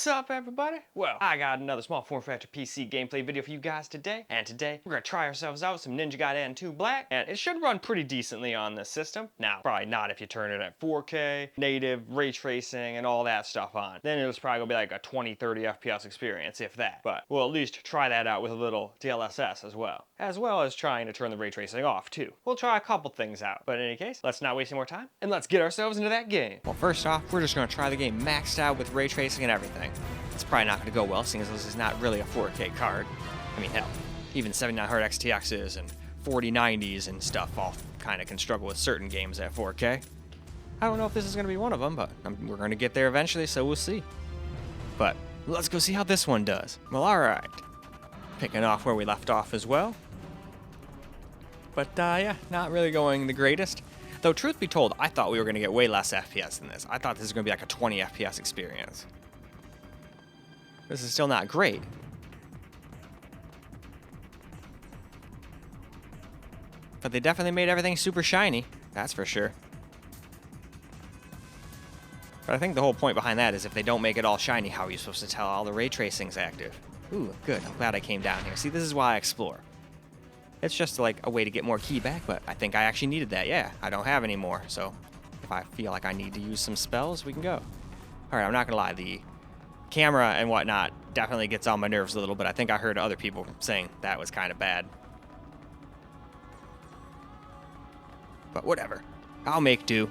What's up, everybody? Well, I got another small form factor PC gameplay video for you guys today, and today we're gonna try ourselves out with some Ninja Gaiden 2 Black, and it should run pretty decently on this system. Now, probably not if you turn it at 4K, native, ray tracing, and all that stuff on. Then it's probably gonna be like a 20-30 FPS experience, if that. But we'll at least try that out with a little DLSS as well as trying to turn the ray tracing off too. We'll try a couple things out, but in any case, let's not waste any more time, and let's get ourselves into that game. Well, first off, we're just gonna try the game maxed out with ray tracing and everything. It's probably not going to go well, seeing as this is not really a 4K card. I mean, hell, even 7900 XTXs and 4090s and stuff all kind of can struggle with certain games at 4K. I don't know if this is going to be one of them, but we're going to get there eventually, so we'll see. But let's go see how this one does. Well, alright. Picking off where we left off as well. But, yeah, not really going the greatest. Though, truth be told, I thought we were going to get way less FPS than this. I thought this was going to be like a 20 FPS experience. This is still not great. But they definitely made everything super shiny, that's for sure. But I think the whole point behind that is if they don't make it all shiny, how are you supposed to tell all the ray tracing's active? Ooh, good, I'm glad I came down here. See, this is why I explore. It's just like a way to get more ki back, but I think I actually needed that. Yeah, I don't have any more, so if I feel like I need to use some spells, we can go. Alright, I'm not gonna lie, the camera and whatnot definitely gets on my nerves a little, but I think I heard other people saying that was kind of bad. But whatever. I'll make do.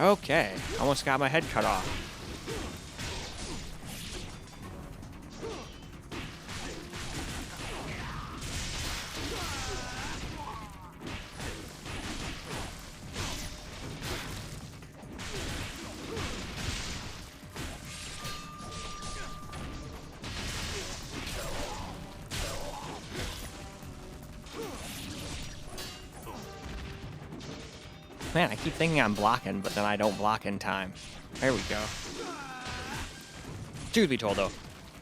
Okay, almost got my head cut off. Man, I keep thinking I'm blocking, but then I don't block in time. There we go. Truth be told, though,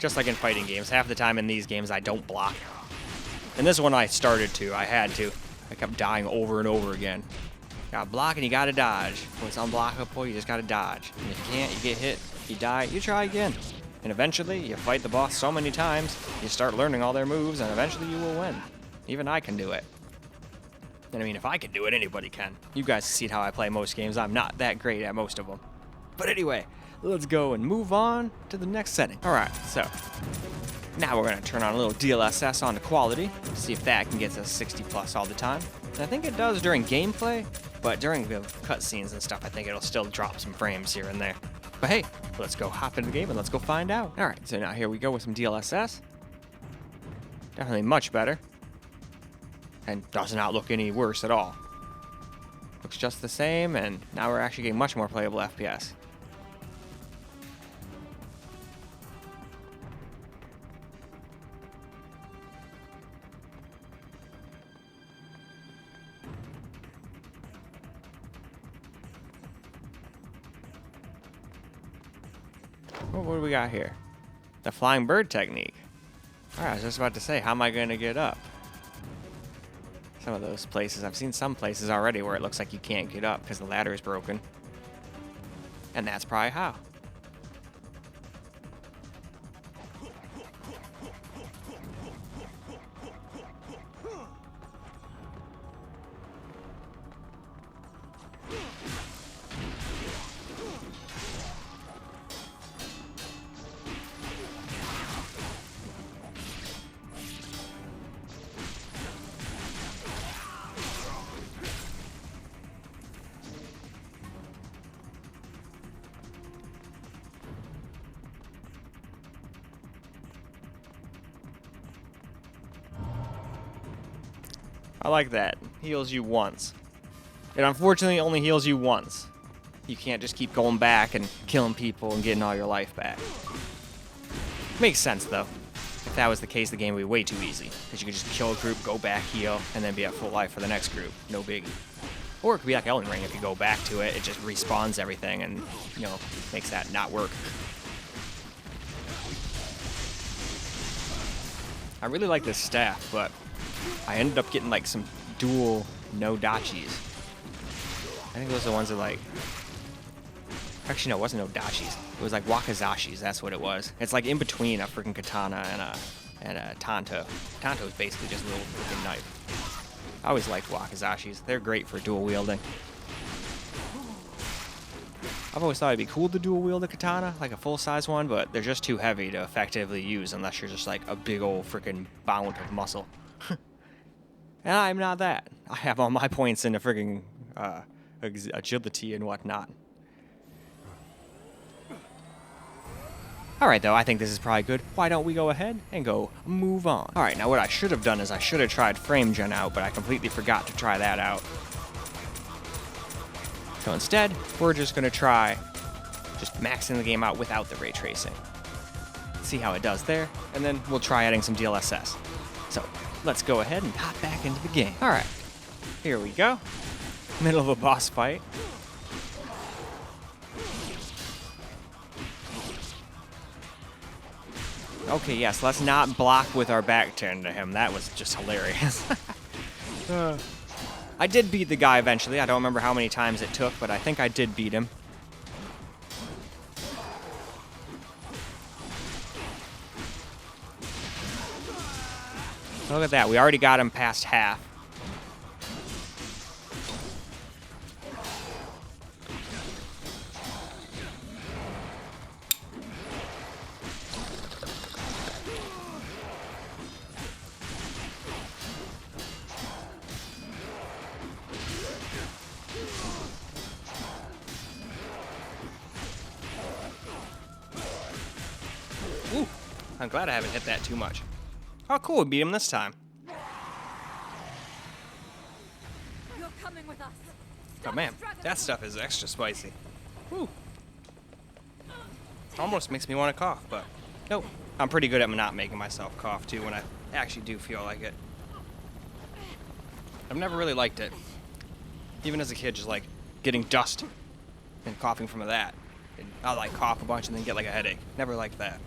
just like in fighting games, half the time in these games I don't block. And this one I started to. I had to. I kept dying over and over again. Gotta block and you gotta dodge. When it's unblockable, you just gotta dodge. And if you can't, you get hit. You die, you try again. And eventually, you fight the boss so many times, you start learning all their moves, and eventually you will win. Even I can do it. And I mean, if I can do it, anybody can. You guys see how I play most games. I'm not that great at most of them. But anyway, let's go and move on to the next setting. All right, so now we're going to turn on a little DLSS on the quality, see if that can get to 60 plus all the time. And I think it does during gameplay, but during the cutscenes and stuff, I think it'll still drop some frames here and there. But hey, let's go hop into the game and let's go find out. All right, so now here we go with some DLSS. Definitely much better. And does not look any worse at all. Looks just the same, and now we're actually getting much more playable FPS. Well, what do we got here? The flying bird technique. Alright, I was just about to say, how am I going to get up? Some of those places, I've seen some places already where it looks like you can't get up because the ladder is broken. And that's probably how. I like that. Heals you once. It unfortunately only heals you once. You can't just keep going back and killing people and getting all your life back. Makes sense, though. If that was the case, the game would be way too easy. Because you could just kill a group, go back, heal, and then be at full life for the next group. No biggie. Or it could be like Elden Ring. If you go back to it, it just respawns everything and, you know, makes that not work. I really like this staff, but I ended up getting like some dual no dachis. I think those are the ones that like Actually, no, it wasn't Odachis. It was like Wakazashis. That's what it was. It's like in between a freaking katana and a tanto. Tanto is basically just a little freaking knife. I always liked Wakazashis. They're great for dual wielding. I've always thought it'd be cool to dual wield a katana, like a full-size one, but they're just too heavy to effectively use unless you're just like a big old freaking bound of muscle. And I'm not that. I have all my points into freaking agility and whatnot. Alright though, I think this is probably good. Why don't we go ahead and go move on? Alright, now what I should have done is I should have tried frame gen out, but I completely forgot to try that out. So instead, we're just going to try just maxing the game out without the ray tracing. See how it does there, and then we'll try adding some DLSS. So let's go ahead and hop back into the game. Alright, here we go. Middle of a boss fight. Okay, yes, let's not block with our back turned to him. That was just hilarious. I did beat the guy eventually. I don't remember how many times it took, but I think I did beat him. Look at that. We already got him past half. Ooh, I'm glad I haven't hit that too much. Oh, cool, we beat him this time. You're coming with us. Oh man, that stuff is extra spicy. Woo. Almost makes me want to cough, but nope. I'm pretty good at not making myself cough too when I actually do feel like it. I've never really liked it. Even as a kid, just like getting dust and coughing from that. And I'll like cough a bunch and then get like a headache. Never liked that.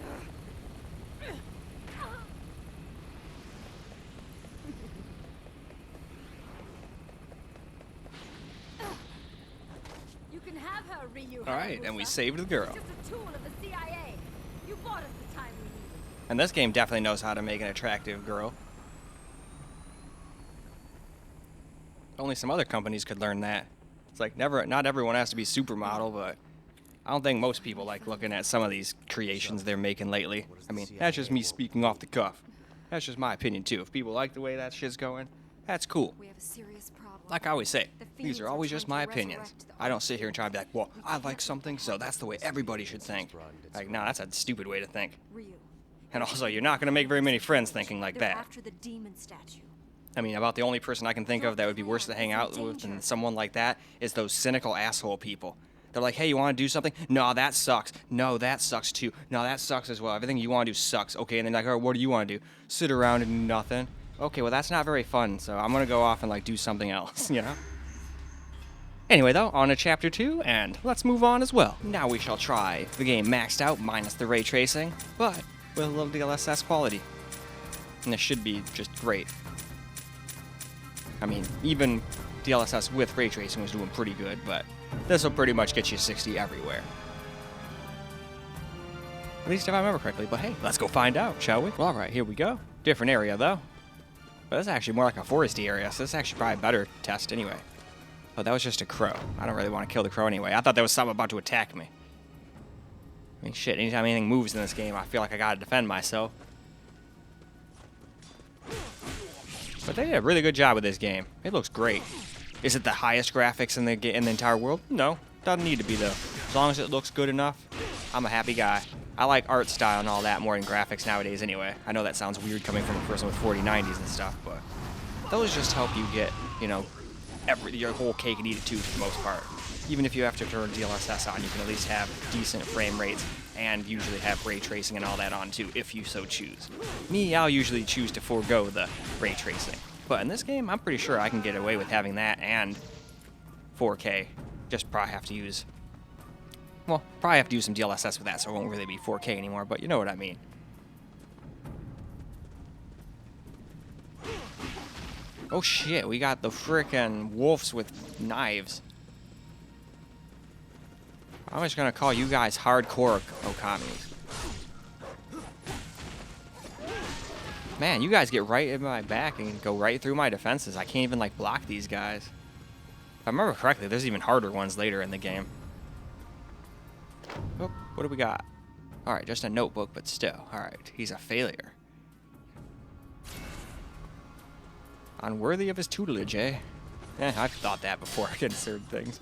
All right, and we saved the girl. Just a tool of the CIA. You bought us the time we needed. And this game definitely knows how to make an attractive girl. Only some other companies could learn that. It's like not everyone has to be supermodel, but I don't think most people like looking at some of these creations they're making lately. I mean, that's just me speaking off the cuff. That's just my opinion too. If people like the way that shit's going, that's cool. We have a serious problem. Like I always say, these are always just my opinions. I don't sit here and try to be like, well, I like something, so that's the way everybody should think. Like, no, that's a stupid way to think. And also, you're not going to make very many friends thinking like that. After the demon statue. I mean, about the only person I can think of that would be worse to hang out with than someone like that is those cynical asshole people. They're like, hey, you want to do something? No, that sucks. No, that sucks too. No, that sucks as well. Everything you want to do sucks. Okay, and then like, oh, what do you want to do? Sit around and do nothing. Okay, well, that's not very fun, so I'm going to go off and like do something else, you know? Anyway, though, on to Chapter 2, and let's move on as well. Now we shall try the game maxed out, minus the ray tracing, but with a little DLSS quality. And this should be just great. I mean, even DLSS with ray tracing was doing pretty good, but this will pretty much get you 60 everywhere. At least if I remember correctly, but hey, let's go find out, shall we? Well, alright, here we go. Different area, though. But this is actually more like a foresty area, so this is actually probably a better test anyway. Oh, that was just a crow. I don't really want to kill the crow anyway. I thought there was something about to attack me. I mean, shit, anytime anything moves in this game, I feel like I gotta defend myself. But they did a really good job with this game. It looks great. Is it the highest graphics in the entire world? No, doesn't need to be though. As long as it looks good enough, I'm a happy guy. I like art style and all that more than graphics nowadays anyway. I know that sounds weird coming from a person with 4090s and stuff, but those just help you get, you know, your whole cake and eat it too for the most part. Even if you have to turn DLSS on, you can at least have decent frame rates and usually have ray tracing and all that on too, if you so choose. Me, I'll usually choose to forego the ray tracing. But in this game, I'm pretty sure I can get away with having that and 4K. Just probably have to use, well, probably have to do some DLSS with that, so it won't really be 4K anymore, but you know what I mean. Oh shit, we got the frickin' wolves with knives. I'm just gonna call you guys hardcore Okamis. Man, you guys get right in my back and go right through my defenses. I can't even, like, block these guys. If I remember correctly, there's even harder ones later in the game. Oh, what do we got? Alright, just a notebook, but still. Alright, he's a failure. Unworthy of his tutelage, eh? I've thought that before against certain things.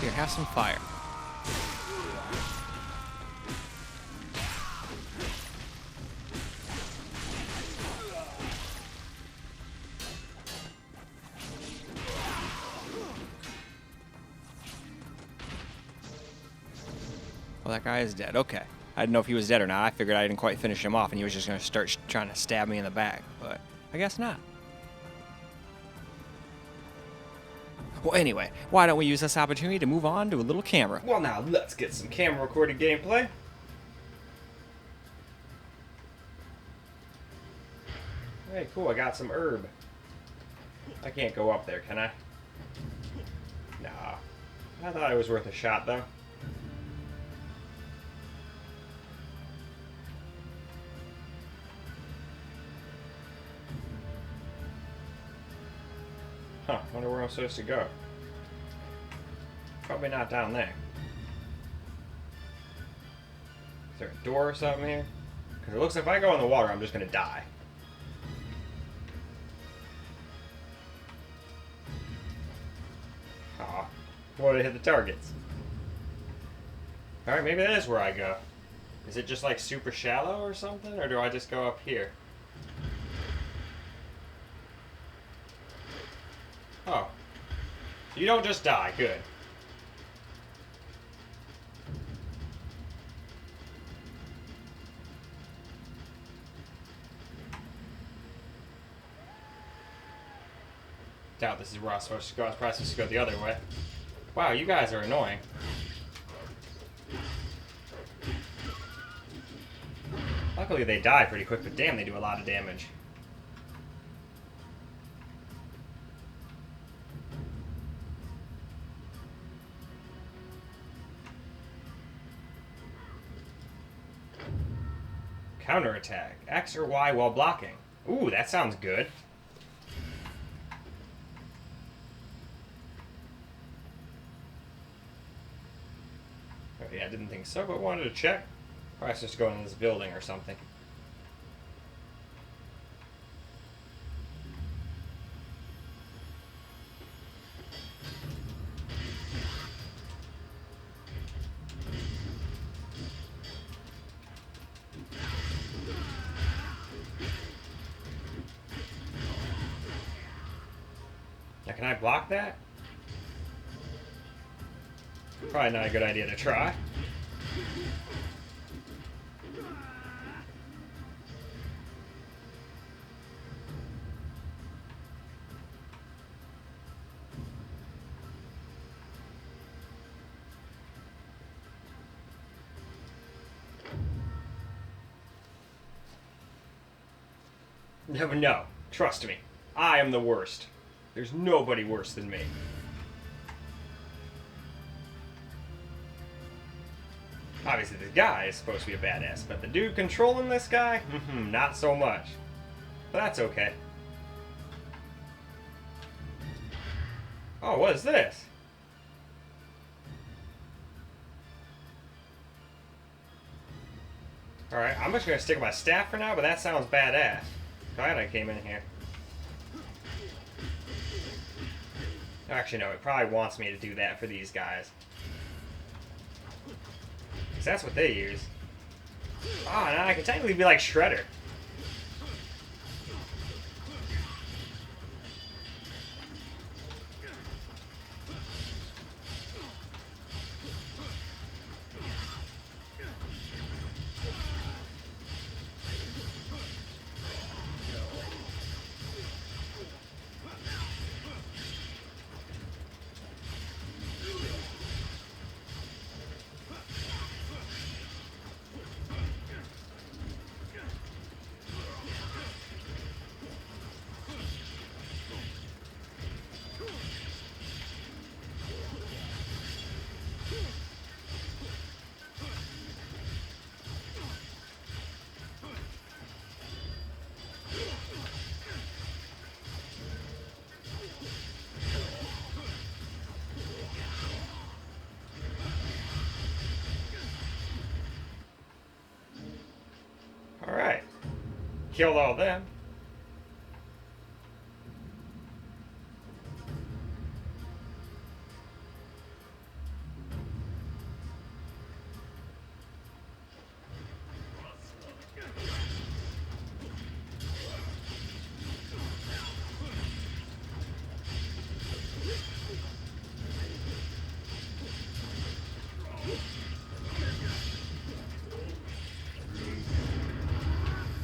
Here, have some fire. Well, that guy is dead. Okay. I didn't know if he was dead or not. I figured I didn't quite finish him off and he was just going to start trying to stab me in the back. But I guess not. Well, anyway, why don't we use this opportunity to move on to a little camera? Well, now let's get some camera recorded gameplay. Hey, cool, I got some herb. I can't go up there, can I? Nah. I thought it was worth a shot, though. Huh, wonder where I'm supposed to go. Probably not down there. Is there a door or something here? Because it looks like if I go in the water, I'm just going to die. Aw, what did it hit the targets? Alright, maybe that is where I go. Is it just like super shallow or something? Or do I just go up here? Oh. You don't just die. Good. Doubt this is where I was supposed to go. I was probably supposed to go the other way. Wow, you guys are annoying. Luckily they die pretty quick, but damn, they do a lot of damage. Counterattack. X or Y while blocking. Ooh, that sounds good. Oh, yeah, I didn't think so, but wanted to check. Probably just go in this building or something. Now, can I block that? Probably not a good idea to try. Never know. Trust me. I am the worst. There's nobody worse than me. Obviously, this guy is supposed to be a badass, but the dude controlling this guy? Not so much. But that's okay. Oh, what is this? Alright, I'm just gonna stick with my staff for now, but that sounds badass. Glad I came in here. Actually, no, it probably wants me to do that for these guys. Because that's what they use. Ah, now I can technically be like Shredder. killed all them.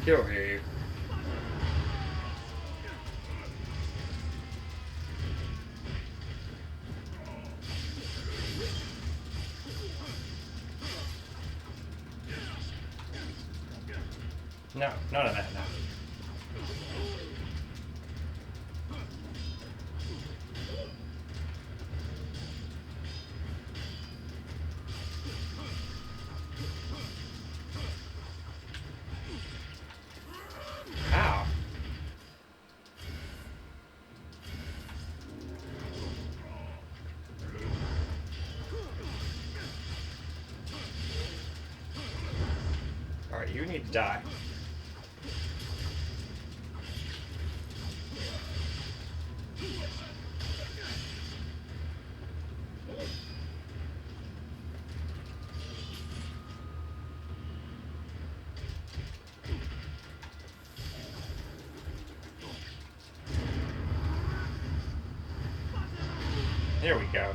Get over here, you. No, none of that, no. Ow. Alright, you need to die. There we go.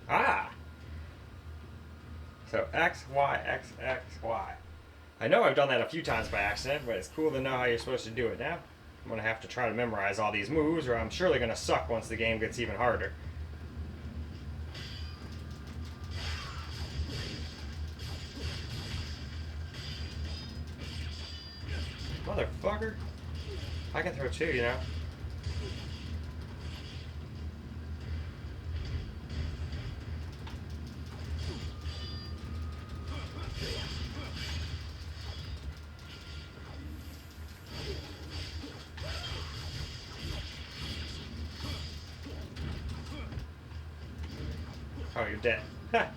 Ah! So X, Y, X, X, Y. I know I've done that a few times by accident, but it's cool to know how you're supposed to do it now. I'm going to have to try to memorize all these moves, or I'm surely going to suck once the game gets even harder. Motherfucker. I can throw two, you know. Oh, you're dead. Ha!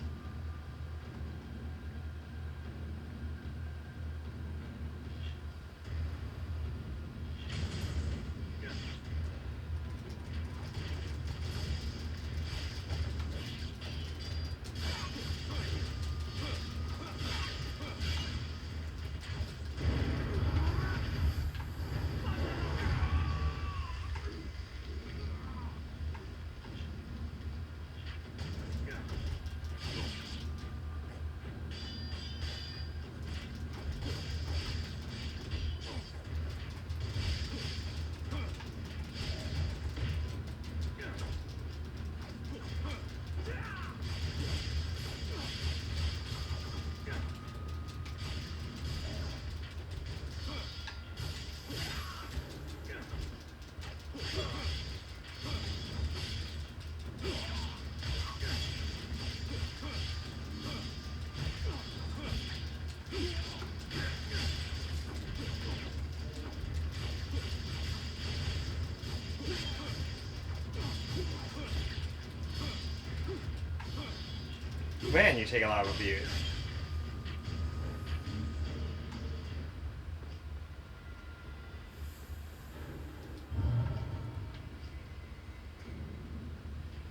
Man, you take a lot of abuse.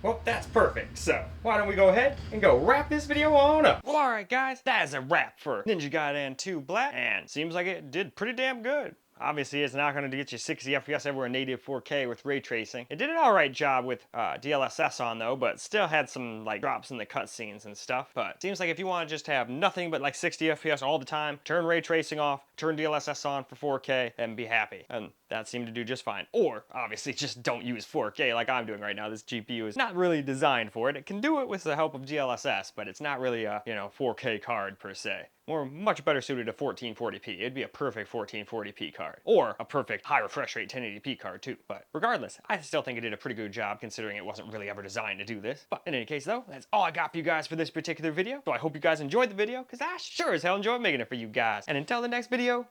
Well, that's perfect. So, why don't we go ahead and go wrap this video on up? Well, alright guys, that is a wrap for Ninja Gaiden 2 Black, and seems like it did pretty damn good. Obviously, it's not going to get you 60 FPS everywhere in native 4K with ray tracing. It did an alright job with DLSS on though, but still had some like drops in the cutscenes and stuff. But seems like if you want to just have nothing but like 60 FPS all the time, turn ray tracing off, turn DLSS on for 4K, and be happy. And that seemed to do just fine. Or, obviously, just don't use 4K like I'm doing right now. This GPU is not really designed for it. It can do it with the help of DLSS, but it's not really a, 4K card per se. Much better suited to 1440p. It'd be a perfect 1440p card. Or a perfect high refresh rate 1080p card too. But regardless, I still think it did a pretty good job considering it wasn't really ever designed to do this. But in any case though, that's all I got for you guys for this particular video. So I hope you guys enjoyed the video, because I sure as hell enjoyed making it for you guys. And until the next video,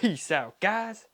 Peace out, guys.